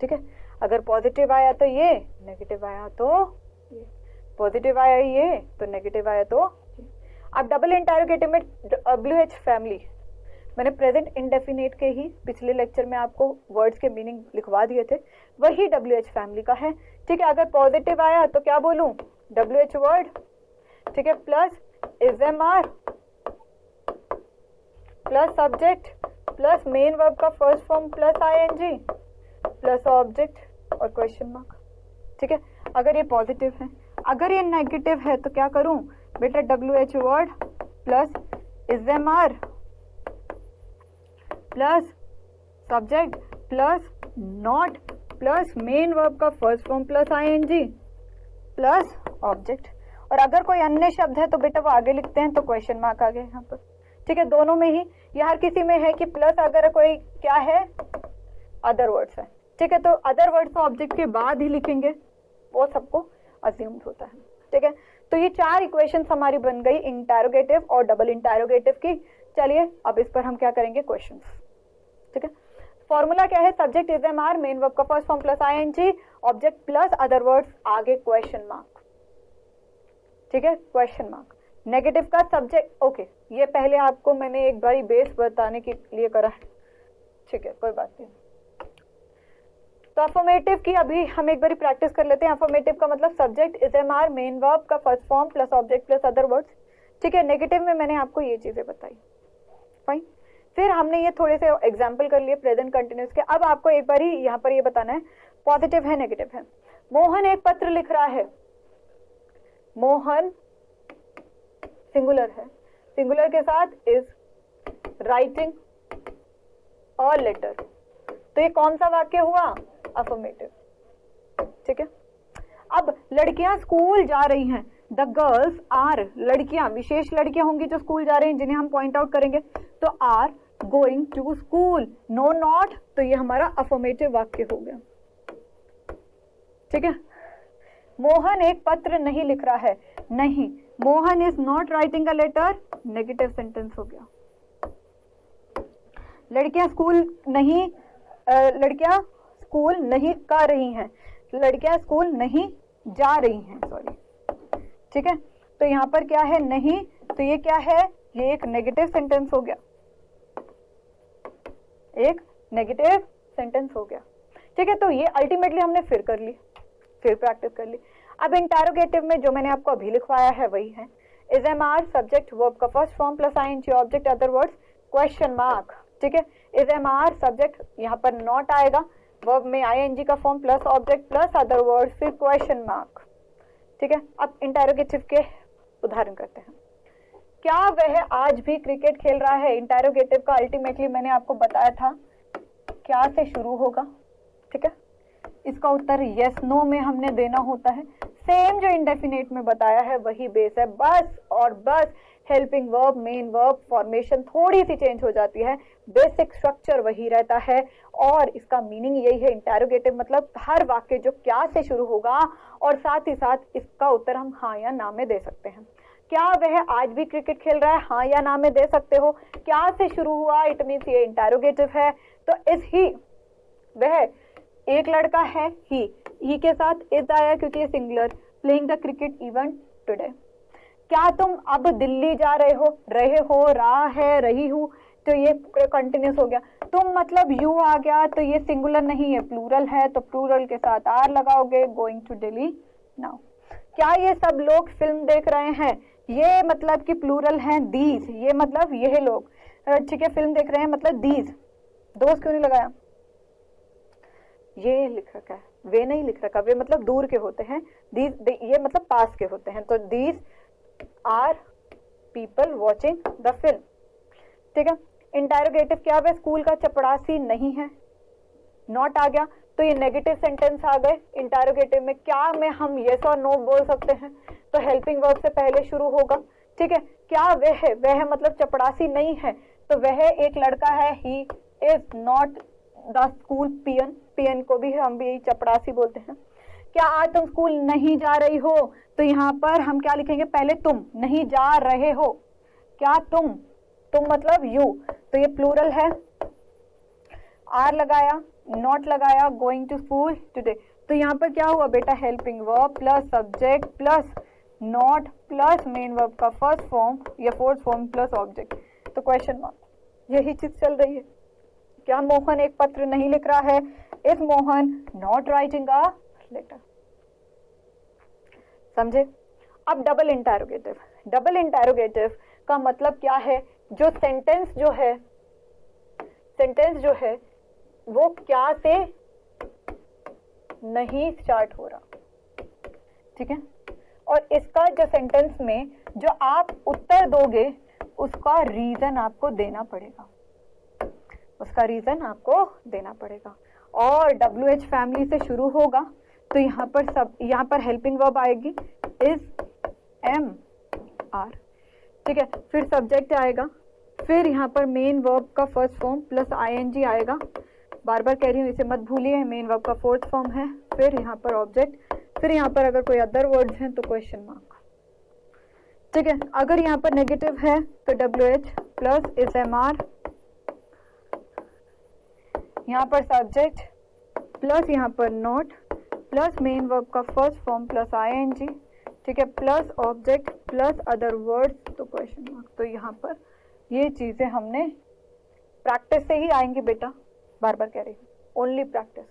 Speaker 1: ठीक है। अगर पॉजिटिव आया तो ये, नेगेटिव आया तो ये, पॉजिटिव आया ये तो नेगेटिव आया तो ये। अब डबल इंटरोगेटिव में WH फैमिली, मैंने प्रेजेंट इंडेफिनिट के ही पिछले लेक्चर में आपको वर्ड्स के मीनिंग लिखवा दिए थे, वही WH फैमिली का है, ठीक है। अगर पॉजिटिव आया तो क्या बोलूं? WH वर्ड, ठीक है, plus is am are plus subject plus main verb का first form plus ING plus object और क्वेश्चन मार्क, ठीक है। अगर ये पॉजिटिव है, अगर ये नेगेटिव है तो क्या करूं बेटा? WH word plus is am are plus subject plus not plus main verb का first form plus ING plus object. और अगर कोई अन्य शब्द है तो बेटा वो आगे लिखते हैं, तो क्वेश्चन मार्क आ गया यहाँ पर, ठीक है। दोनों में ही, ये हर किसी में है कि प्लस अगर कोई क्या है, अदर वर्ड्स है, ठीक है। तो अदर वर्ड्स ऑब्जेक्ट के बाद ही लिखेंगे, वो सबको अज्यूम्ड होता है, ठीक है। तो ये 4 इक्वेशंस हमारी बन गई इंटरोगेटिव और डबल इंटरोगेटिव की। चलिए अब इस पर हम क्या करेंगे? क्वेश्चंस, ठीक है। फॉर्मूला क्या है? Subject is am are, main verb का first form plus ING, object plus other words, आगे क्वेश्चन मार्क, ठीक है, क्वेश्चन मार्क। नेगेटिव का सब्जेक्ट, ओके, ये पहले आपको मैंने एक बारी बेस बताने के लिए करा है, ठीक है, कोई बात नहीं। तो अफर्मेटिव की अभी हम एक बारी प्रैक्टिस कर लेते हैं। अफर्मेटिव का मतलब subject is am are, main verb का first form plus object plus other words, ठीक है। नेगेटिव में मैंने आपको ये चीजें बताई, फाइन। फिर हमने ये थोड़े से एग्जाम्पल कर लिए प्रेजेंट कंटिन्यूस के। अब आपको एक बारी यहाँ पर ये बताना है पॉजिटिव है नेगेटिव है। मोहन एक पत्र लिख रहा है, मोहन सिंगुलर है, सिंगुलर के साथ इज राइटिंग अ लेटर, तो ये कौन सा वाक्य हुआ? अफर्मेटिव, ठीक है। अब लड़कियां स्कूल जा रही हैं, द गर्ल्स आर, लड़कियां विशेष लड़कियां होंगी जो स्कूल जा रही हैं जिन्हें हम पॉइंट आउट करेंगे, तो are going to school, no not, तो ये हमारा अफर्मेटिव वाक्य हो गया, ठीक है। मोहन एक पत्र नहीं लिख रहा है, नहीं, Mohan is not writing a letter, negative sentence हो गया। लड़कियां स्कूल नहीं, लड़कियां स्कूल नहीं कर रही हैं, लड़कियां स्कूल नहीं जा रही हैं, सॉरी, ठीक है। तो यहाँ पर क्या है? नहीं, तो ये क्या है? ये एक नेगेटिव सेंटेंस हो गया, एक नेगेटिव सेंटेंस हो गया, ठीक है। तो ये अल्टीमेटली हमने फिर कर ली, फिर प्रैक्टिस कर ली। अब इंटरोगेटिव में जो मैंने आपको अभी लिखवाया है वही है, is am are, subject verb का first form plus ING, object other words, question mark, ठीक है। इज एम आर सब्जेक्ट, यहाँ पर नॉट आएगा, वर्ब में आईएनजी का form plus object plus other words, फिर क्वेश्चन मार्क, ठीक है। अब इंटरोगेटिव के उदाहरण करते हैं। क्या वह आज भी क्रिकेट खेल रहा है? इंटरोगेटिव का अल्टीमेटली मैंने आपको बताया था क्या से शुरू होगा, ठीक है। इसका उत्तर यस नो में हमने देना होता है, सेम जो इंडेफिनेट में बताया है वही बेस है, बस और बस helping verb, main verb, formation थोड़ी सी चेंज हो जाती है, बेसिक स्ट्रक्चर वही रहता है। और इसका मीनिंग यही है, इंटरोगेटिव मतलब हर वाक्य जो क्या से शुरू होगा, और साथ ही साथ इसका उत्तर हम हाँ या ना में दे सकते हैं। क्या वह आज भी क्रिकेट खेल रहा है? हाँ या ना में दे सकते हो। क्या से शुरू हुआ, इट मीन्स ये इंटरोगेटिव है, तो इज ही, वह एक लड़का है, ही के साथ इज आया क्योंकि ये singular, playing the cricket event today. क्या तुम अब दिल्ली जा रहे हो, रहा है, रही हूँ, तो ये कंटिन्यूस हो गया। तुम मतलब यू आ गया, तो ये सिंगुलर नहीं है, प्लूरल है, तो प्लूरल के साथ आर लगाओगे, गोइंग टू दिल्ली नाउ। क्या ये सब लोग फिल्म देख रहे हैं? ये मतलब कि प्लूरल है, दीज, ये मतलब यह लोग, ठीक है, फिल्म देख रहे हैं मतलब दीज, दोस्त क्यों नहीं लगाया? ये लिख रखा है, वे नहीं लिख रखा, वे मतलब दूर के होते हैं, दीज ये मतलब पास के होते हैं, तो these are people watching the film, ठीक है। इंटरोगेटिव क्या है? स्कूल का चपड़ासी नहीं है, नॉट आ गया, तो तो ये नेगेटिव सेंटेंस आ गए। इंटरोगेटिव में क्या में हम यस और नो बोल सकते हैं, तो हेल्पिंग वर्ब से पहले शुरू होगा। ठीक है, क्या वह मतलब चपड़ासी नहीं है, तो वह एक लड़का है, he is not the school peon, peon को भी हम भी चपड़ासी बोलते हैं। क्या आज तुम स्कूल नहीं जा रही हो, तो यहाँ पर हम क्या लिखेंगे, पहले तुम, नहीं जा रहे हो, क्या तुम मतलब यू, तो ये प्लूरल है, आर लगाया, नॉट लगाया, गोइंग टू स्कूल टुडे, तो यहाँ पर क्या हुआ बेटा, helping verb plus subject plus not plus main verb का फर्स्ट फॉर्म या फोर्थ फॉर्म प्लस ऑब्जेक्ट, तो क्वेश्चन मार्क, यही चीज चल रही है। क्या मोहन एक पत्र नहीं लिख रहा है, is Mohan not writing a letter. समझे? अब डबल इंटरोगेटिव, डबल इंटरोगेटिव का मतलब क्या है, जो सेंटेंस जो है वो क्या से नहीं स्टार्ट हो रहा। ठीक है, और इसका जो सेंटेंस में जो आप उत्तर दोगे उसका रीजन आपको देना पड़ेगा, उसका रीजन आपको देना पड़ेगा। और WH फैमिली से शुरू होगा, तो यहाँ पर हेल्पिंग वर्ब आएगी इज एम आर। ठीक है, फिर सब्जेक्ट आएगा, फिर यहाँ पर मेन वर्ब का फर्स्ट फॉर्म प्लस ING आएगा, बार बार कह रही हूँ इसे मत भूलिए, मेन वर्ब का फोर्थ फॉर्म है, फिर यहाँ पर ऑब्जेक्ट, फिर यहाँ पर अगर कोई अदर वर्ड्स हैं तो क्वेश्चन मार्क। ठीक है, अगर यहाँ पर नेगेटिव है तो WH प्लस इज MR, यहाँ पर सब्जेक्ट प्लस यहाँ पर नॉट प्लस मेन वर्ब का फर्स्ट फॉर्म प्लस ING, ठीक है, plus object plus other words, तो क्वेश्चन मार्क। तो यहाँ पर ये चीजें हमने प्रैक्टिस से ही आएंगी बेटा, बार बार कह रही हूँ, ओनली प्रैक्टिस।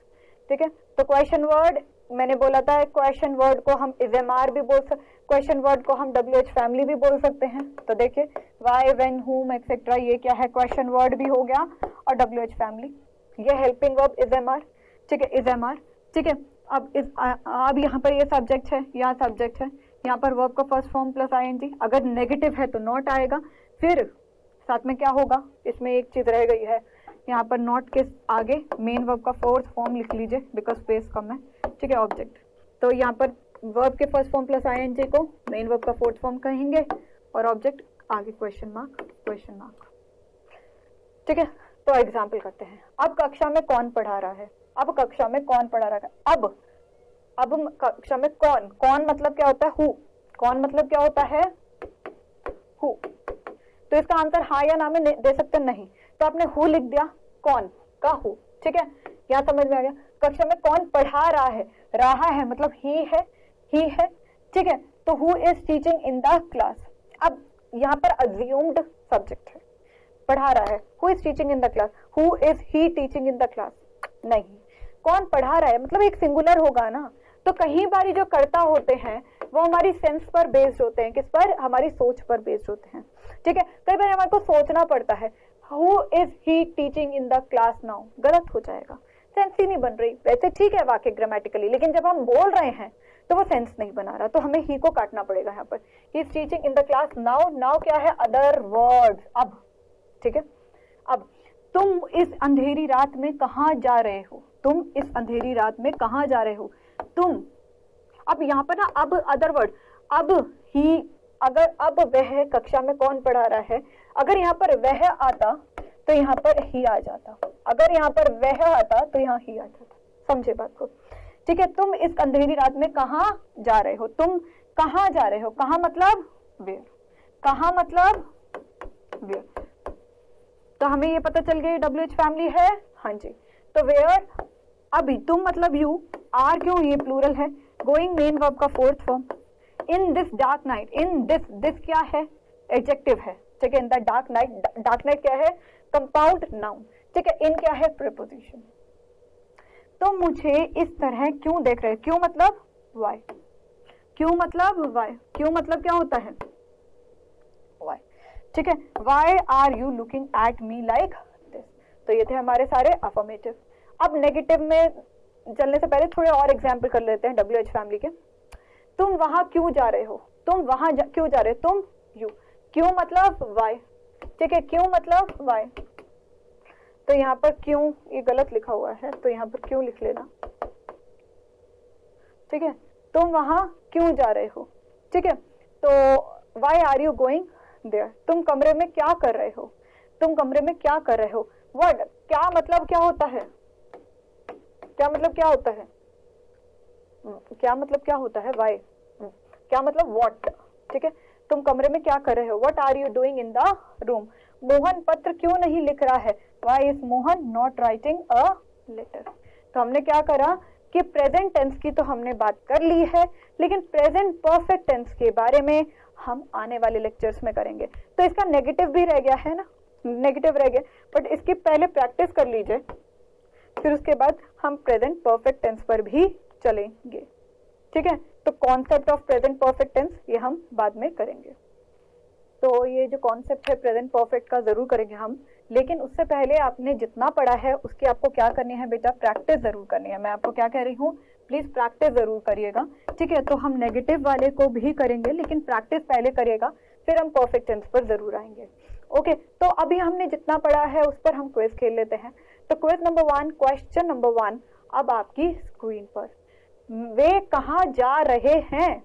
Speaker 1: ठीक है, तो क्वेश्चन वर्ड मैंने बोला था, क्वेश्चन वर्ड को हम इज MR भी बोल सकते, क्वेश्चन वर्ड को हम WH फैमिली भी बोल सकते हैं। तो देखिए वाई, व्हेन, हुम एक्सेट्रा, ये क्या है, क्वेश्चन वर्ड भी हो गया, और WH फैमिली, ये हेल्पिंग वर्ब इज MR। ठीक है, इज MR। ठीक है, अब यहाँ पर ये सब्जेक्ट है, यहाँ सब्जेक्ट है, यहाँ पर वर्ब का फर्स्ट फॉर्म प्लस ING, अगर नेगेटिव है तो नॉट आएगा, फिर साथ में क्या होगा, इसमें एक चीज रह गई है, यहाँ पर नॉट के आगे मेन वर्ब का फोर्थ फॉर्म लिख लीजिए बिकॉज स्पेस कम है। ठीक है, ऑब्जेक्ट, तो यहाँ पर वर्ब के फर्स्ट फॉर्म प्लस ING को मेन वर्ब का फोर्थ फॉर्म कहेंगे, और ऑब्जेक्ट आगे क्वेश्चन मार्क, क्वेश्चन मार्क। ठीक है, तो एग्जाम्पल करते हैं। अब कक्षा में कौन पढ़ा रहा है, अब कक्षा में कौन पढ़ा रहा है, अब कक्षा में कौन मतलब क्या होता है, हु, कौन मतलब क्या होता है, हु, तो इसका आंसर हाँ या ना में दे सकते नहीं, तो आपने हु लिख दिया, कौन का हु। ठीक है, यहाँ समझ में आ गया, कक्षा में कौन पढ़ा रहा है मतलब ही है। ठीक है, तो who is teaching in the class, अब यहाँ पर अज्यूम्ड सब्जेक्ट है, पढ़ा रहा है, who is teaching in the class, who is he teaching in the class, नहीं, कौन पढ़ा रहा है मतलब एक सिंगुलर होगा ना, तो कई बारी जो कर्ता होते हैं वो हमारी सेंस पर बेस्ड होते हैं, किस पर, हमारी सोच पर बेस्ड होते हैं। ठीक है, कई बार हमारे को सोचना पड़ता है, who is he teaching in the class now, गलत हो जाएगा, सेंस ही नहीं बन रही। वैसे ठीक है वाक्य ग्रामेटिकली, लेकिन जब हम बोल रहे हैं तो वो सेंस नहीं बना रहा, तो हमें ही को काटना पड़ेगा यहाँ पर, he is teaching in the class now, now क्या है, अदर वर्ड्स, अब। ठीक है, अब तुम इस अंधेरी रात में कहाँ जा रहे हो, तुम इस अंधेरी रात में कहाँ जा रहे हो, तुम, अब यहाँ पर ना अब अदर वर्ड, अब ही, अगर अब वह कक्षा में कौन पढ़ा रहा है, अगर यहाँ पर वह आता तो यहाँ पर ही आ जाता, अगर यहाँ पर वह आता तो यहाँ ही आ जाता, समझे बात को। ठीक है, तुम इस अंधेरी रात में कहाँ जा रहे हो, तुम कहाँ जा रहे हो, कहाँ मतलब वेयर, कहाँ मतलब वेयर, तो हमें ये पता चल गया WH फैमिली है, हाँ जी, तो वेयर, अभी तुम मतलब यू, आर क्यों, ये प्लूरल है, गोइंग मेन वर्ब का fourth form, in this dark night, in this क्या है, एडजेक्टिव है। ठीक है, इन द डार्क नाइट क्या है, कंपाउंड नाउन। ठीक है, इन क्या है, प्रीपोजिशन। तो मुझे इस तरह क्यों देख रहे हैं, क्यों मतलब वाई, क्यों मतलब वाई, क्यों मतलब क्या होता है, वाई। ठीक है, why are you looking at me like this, तो ये थे हमारे सारे अफर्मेटिव। अब नेगेटिव में चलने से पहले थोड़े और एग्जाम्पल कर लेते हैं WH फैमिली के। तुम वहां क्यों जा रहे हो, तुम वहां क्यों जा रहे हो, तुम यू, क्यों मतलब वाई। ठीक है, क्यों मतलब वाई, तो यहाँ पर क्यों ये गलत लिखा हुआ है, तो यहाँ पर क्यों लिख लेना, ठीक है, तुम वहां क्यों जा रहे हो, ठीक है। तो why are you going there, तुम कमरे में क्या कर रहे हो, तुम कमरे में क्या कर रहे हो। वर्ड क्या मतलब क्या होता है, क्या मतलब क्या होता है, क्या मतलब क्या होता है, वाई क्या मतलब व्हाट, ठीक है। तुम कमरे में क्या कर रहे हो, what are you doing in the room. Mohan पत्र क्यों नहीं लिख रहा है, why is Mohan not writing a letter. तो हमने क्या करा कि प्रेजेंट टेंस की तो हमने बात कर ली है, लेकिन प्रेजेंट परफेक्ट टेंस के बारे में हम आने वाले लेक्चर्स में करेंगे। तो इसका नेगेटिव भी रह गया है ना, नेगेटिव रह गया, बट इसकी पहले प्रैक्टिस कर लीजिए, फिर उसके बाद हम प्रेजेंट परफेक्ट टेंस पर भी चलेंगे, ठीक है। तो concept of present perfect tense ये हम बाद में करेंगे। तो ये जो कॉन्सेप्ट है प्रेजेंट परफेक्ट का जरूर करेंगे हम, लेकिन उससे पहले आपने जितना पढ़ा है उसकी आपको क्या करनी है बेटा, प्रैक्टिस जरूर करनी है। मैं आपको क्या कह रही हूँ, प्लीज प्रैक्टिस जरूर करिएगा, ठीक है। तो हम नेगेटिव वाले को भी करेंगे, लेकिन प्रैक्टिस पहले करिएगा, फिर हम परफेक्ट टेंस पर जरूर आएंगे। ओके, तो अभी हमने जितना पढ़ा है उस पर हम क्विज खेल लेते हैं। तो क्विज नंबर 1, क्वेश्चन नंबर 1 अब आपकी स्क्रीन पर, वे कहाँ जा रहे हैं।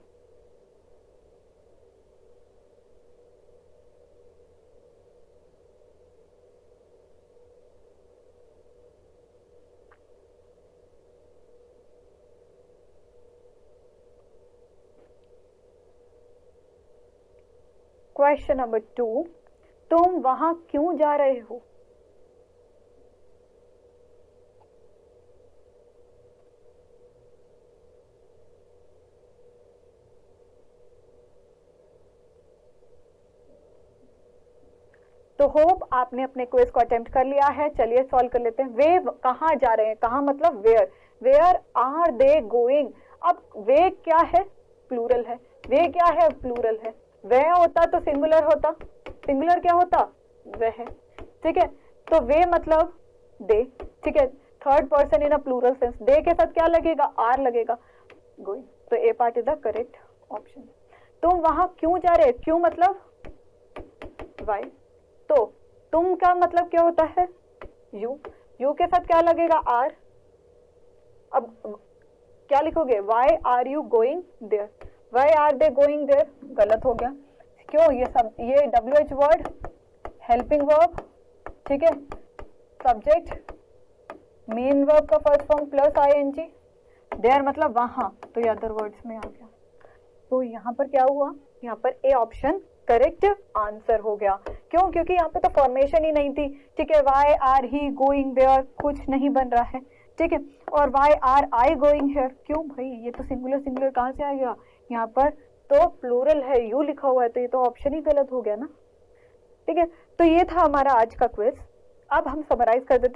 Speaker 1: क्वेश्चन नंबर 2, तुम वहां क्यों जा रहे हो। तो होप आपने अपने क्विज को अटेम्प्ट कर लिया है। चलिए सॉल्व कर लेते हैं। वे कहाँ जा रहे हैं, कहाँ मतलब where, where are they going. अब वे क्या है, प्लूरल है, वे क्या है, प्लूरल है। वह होता तो सिंगुलर होता, सिंगुलर क्या होता, वह, ठीक है। तो वे मतलब दे, ठीक है, third person in a plural sense, they के साथ क्या लगेगा, आर लगेगा, गोइंग। तो A part is the correct option. तुम वहां क्यों जा रहे, क्यों मतलब वाई। तो तुम का मतलब क्या होता है, यू, यू के साथ क्या लगेगा, आर। अब क्या लिखोगे, why are you going there, why are they going there, गलत हो गया। क्यों, ये सब ये WH वर्ड हेल्पिंग वर्ब, ठीक है, सब्जेक्ट मेन वर्ब का first form plus ING, there मतलब वहां, तो ये अदर वर्ड्स में आ गया। तो यहाँ पर क्या हुआ, यहाँ पर ए ऑप्शन करेक्ट आंसर हो गया। क्यों, क्योंकि यहाँ पे तो फॉर्मेशन ही नहीं थी, ठीक है। Why are he going there कुछ नहीं बन रहा है, ठीक है। और why are I going here, क्यों भाई, ये तो सिंगुलर सिंगुलर कहाँ से आ गया, यहाँ पर तो प्लूरल है, यू लिखा हुआ है, तो ये तो ऑप्शन ही गलत हो गया ना, ठीक है। तो ये था हमारा आज का क्विज। अब हम समराइज कर देते